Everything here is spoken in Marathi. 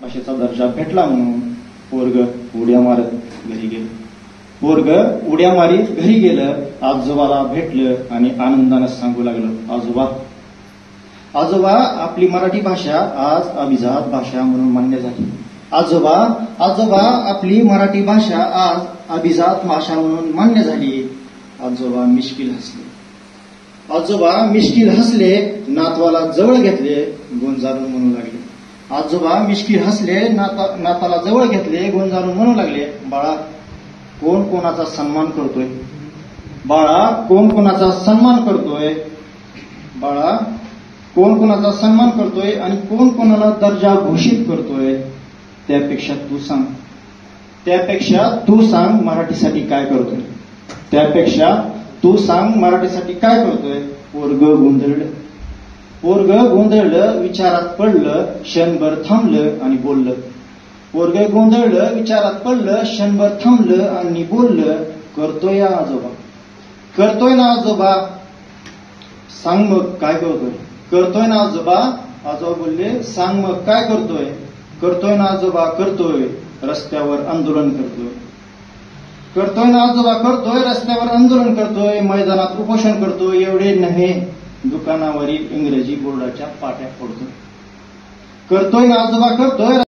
भाषेचा दर्जा भेटला म्हणून पोरग उड्या मारत घरी गेलं. पोरग उड्या मारीत घरी गेलं. आजोबाला भेटलं आणि आनंदानं सांगू लागलं, आजोबा आजोबा आपली मराठी भाषा आज अभिजात भाषा म्हणून मान्य झाली. आजोबा आजोबा आपली मराठी भाषा आज अभिजात भाषा म्हणून मान्य झाली. आजोबा मिश्किल हसले. आजोबा मिश्किल हसले, नातवाला जवळ घेतले, गोंजारून म्हणू लागले. आजोबा मिश्किल हसले, नाताला जवळ घेतले, गोंजारून म्हणू लागले, बाळा कोण कोणाचा सन्मान करतोय? बाळा कोण कोणाचा सन्मान करतोय? बाळा कोण कोणाचा सन्मान करतोय आणि कोण कोणाला दर्जा घोषित करतोय? त्यापेक्षा तू सांग मराठीसाठी काय करतोय? त्यापेक्षा तू सांग मराठीसाठी काय करतोय? पोरग गोंधळलं, विचारात पडलं, क्षणभर थांबलं आणि बोललं. पोरग गोंधळलं, विचारात पडलं, क्षणभर थांबलं आणि बोललं, करतोय आजोबा, करतोय ना आजोबा, सांग मग काय करतोय? करतोय ना आजोबा. आजोबा बोलले, सांग मग काय करतोय? करतोय ना आजोबा, करतोय, रस्त्यावर आंदोलन करतोय. करतोय ना आजोबा, करतोय, रस्त्यावर आंदोलन करतोय, मैदानात उपोषण करतोय. एवढे नव्हे, दुकानावरील इंग्रजी बोर्डाच्या पाट्या फोडतोय. करतोय ना आजोबा, करतोय.